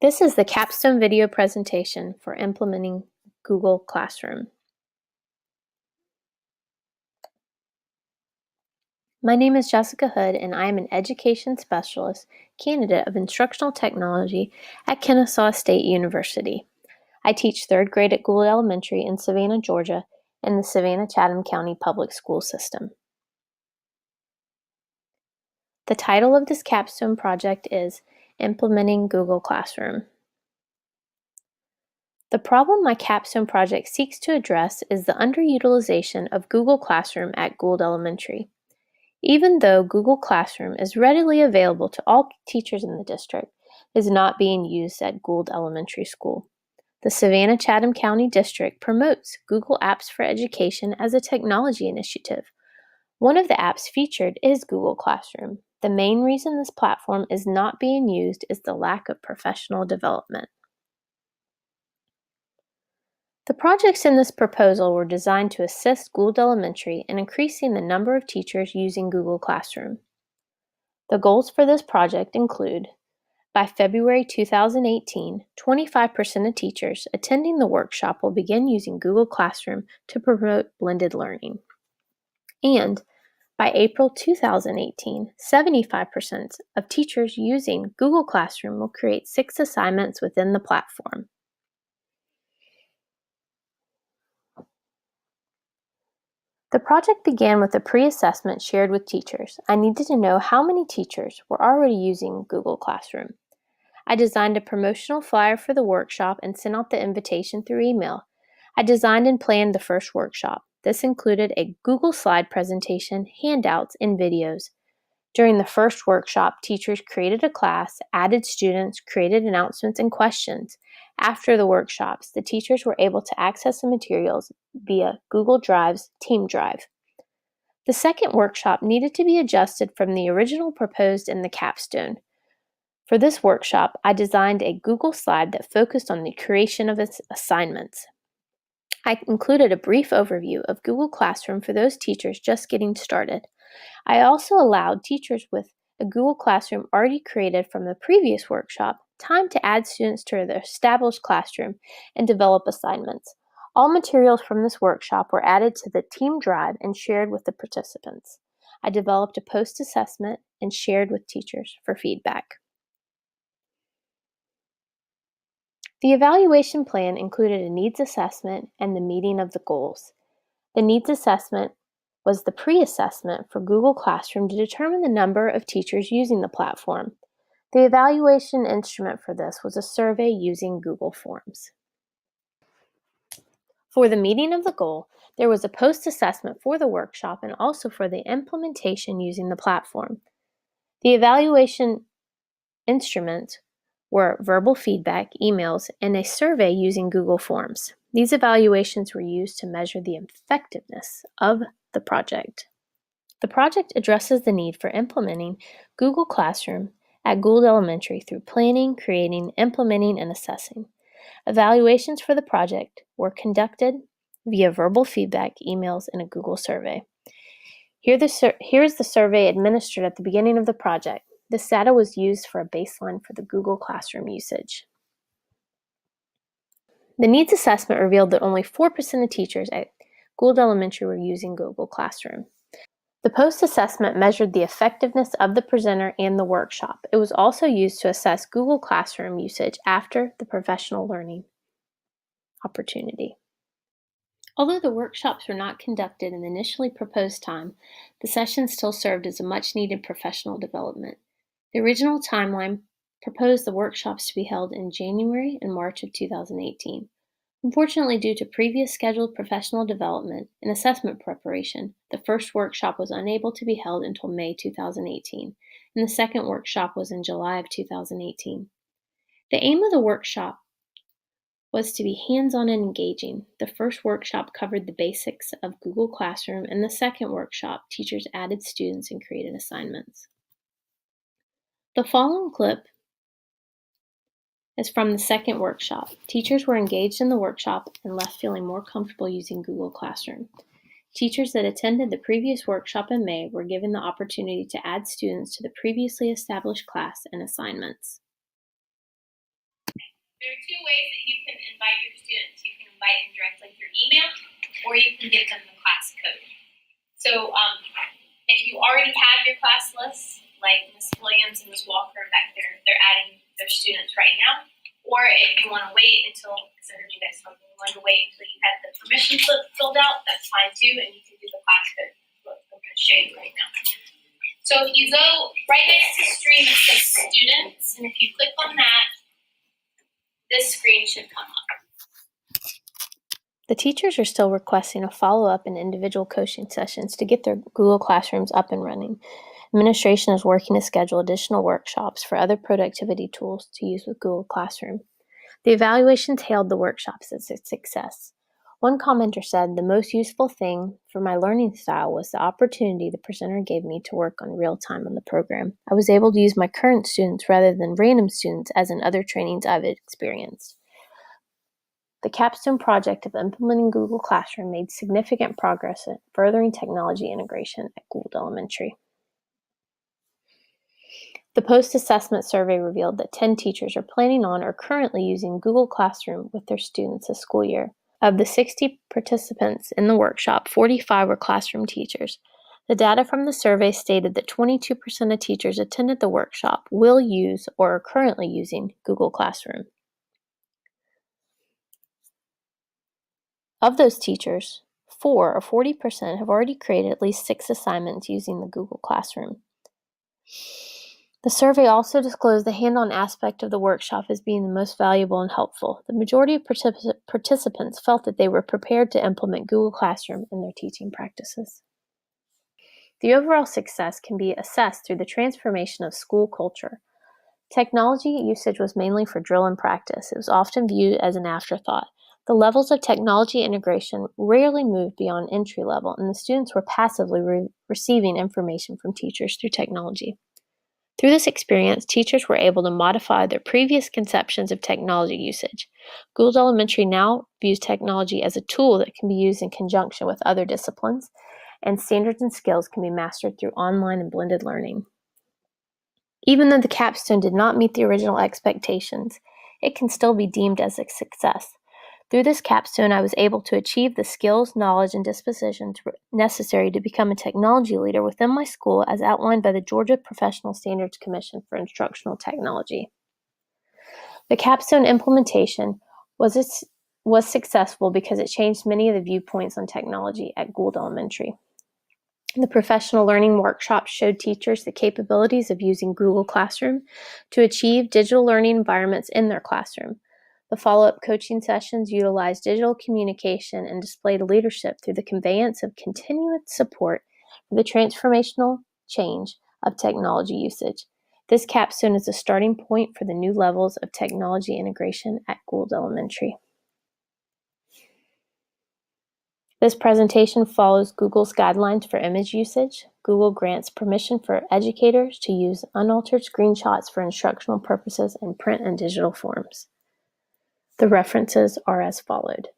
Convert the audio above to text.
This is the Capstone video presentation for implementing Google Classroom. My name is Jessica Hood, and I am an Education Specialist candidate of Instructional Technology at Kennesaw State University. I teach 3rd grade at Gould Elementary in Savannah, Georgia, in the Savannah-Chatham County Public School System. The title of this capstone project is Implementing Google Classroom. The problem my capstone project seeks to address is the underutilization of Google Classroom at Gould Elementary. Even though Google Classroom is readily available to all teachers in the district, it is not being used at Gould Elementary School. The Savannah-Chatham County District promotes Google Apps for Education as a technology initiative. One of the apps featured is Google Classroom. The main reason this platform is not being used is the lack of professional development. The projects in this proposal were designed to assist Gould Elementary in increasing the number of teachers using Google Classroom. The goals for this project include: by February 2018, 25% of teachers attending the workshop will begin using Google Classroom to promote blended learning. And by April 2018, 75% of teachers using Google Classroom will create 6 assignments within the platform. The project began with a pre-assessment shared with teachers. I needed to know how many teachers were already using Google Classroom. I designed a promotional flyer for the workshop and sent out the invitation through email. I designed and planned the first workshop. This included a Google slide presentation, handouts, and videos. During the first workshop, teachers created a class, added students, created announcements and questions. After the workshops, the teachers were able to access the materials via Google Drive's Team Drive. The second workshop needed to be adjusted from the original proposed in the capstone. For this workshop, I designed a Google slide that focused on the creation of its assignments. I included a brief overview of Google Classroom for those teachers just getting started. I also allowed teachers with a Google Classroom already created from the previous workshop time to add students to their established classroom and develop assignments. All materials from this workshop were added to the Team Drive and shared with the participants. I developed a post-assessment and shared with teachers for feedback. The evaluation plan included a needs assessment and the meeting of the goals. The needs assessment was the pre-assessment for Google Classroom to determine the number of teachers using the platform. The evaluation instrument for this was a survey using Google Forms. For the meeting of the goal, there was a post-assessment for the workshop and also for the implementation using the platform. The evaluation instruments were verbal feedback, emails, and a survey using Google Forms. These evaluations were used to measure the effectiveness of the project. The project addresses the need for implementing Google Classroom at Gould Elementary through planning, creating, implementing, and assessing. Evaluations for the project were conducted via verbal feedback, emails, and a Google survey. Here is the survey administered at the beginning of the project. This data was used for a baseline for the Google Classroom usage. The needs assessment revealed that only 4% of teachers at Gould Elementary were using Google Classroom. The post-assessment measured the effectiveness of the presenter and the workshop. It was also used to assess Google Classroom usage after the professional learning opportunity. Although the workshops were not conducted in the initially proposed time, the sessions still served as a much-needed professional development. The original timeline proposed the workshops to be held in January and March of 2018. Unfortunately, due to previous scheduled professional development and assessment preparation, the first workshop was unable to be held until May 2018, and the second workshop was in July of 2018. The aim of the workshop was to be hands-on and engaging. The first workshop covered the basics of Google Classroom, and the second workshop, teachers added students and created assignments. The following clip is from the second workshop. Teachers were engaged in the workshop and left feeling more comfortable using Google Classroom. Teachers that attended the previous workshop in May were given the opportunity to add students to the previously established class and assignments. There are two ways that you can invite your students. You can invite them directly through email, or you can give them the class code. So if you already have your class list, like Ms. Williams and Ms. Walker back there, they're adding their students right now. Or if you want to wait until, because I heard you guys talking, you want to wait until you have the permission slip filled out, that's fine too, and you can do the class code. What I'm going to show you right now. So if you go right next to stream, it says students, and if you click on that, this screen should come up. The teachers are still requesting a follow-up and individual coaching sessions to get their Google Classrooms up and running. Administration is working to schedule additional workshops for other productivity tools to use with Google Classroom. The evaluations hailed the workshops as a success. One commenter said, "The most useful thing for my learning style was the opportunity the presenter gave me to work on real time on the program. I was able to use my current students rather than random students as in other trainings I've experienced." The Capstone project of implementing Google Classroom made significant progress in furthering technology integration at Gould Elementary. The post-assessment survey revealed that 10 teachers are planning on or currently using Google Classroom with their students this school year. Of the 60 participants in the workshop, 45 were classroom teachers. The data from the survey stated that 22% of teachers attended the workshop will use or are currently using Google Classroom. Of those teachers, 4 or 40% have already created at least 6 assignments using the Google Classroom. The survey also disclosed the hand-on aspect of the workshop as being the most valuable and helpful. The majority of participants felt that they were prepared to implement Google Classroom in their teaching practices. The overall success can be assessed through the transformation of school culture. Technology usage was mainly for drill and practice. It was often viewed as an afterthought. The levels of technology integration rarely moved beyond entry level, and the students were passively receiving information from teachers through technology. Through this experience, teachers were able to modify their previous conceptions of technology usage. Gould Elementary now views technology as a tool that can be used in conjunction with other disciplines, and standards and skills can be mastered through online and blended learning. Even though the Capstone did not meet the original expectations, it can still be deemed as a success. Through this Capstone, I was able to achieve the skills, knowledge, and dispositions necessary to become a technology leader within my school as outlined by the Georgia Professional Standards Commission for Instructional Technology. The Capstone implementation was successful because it changed many of the viewpoints on technology at Gould Elementary. The professional learning workshops showed teachers the capabilities of using Google Classroom to achieve digital learning environments in their classroom. The follow-up coaching sessions utilized digital communication and displayed leadership through the conveyance of continuous support for the transformational change of technology usage. This Capstone is a starting point for the new levels of technology integration at Gould Elementary. This presentation follows Google's guidelines for image usage. Google grants permission for educators to use unaltered screenshots for instructional purposes in print and digital forms. The references are as followed.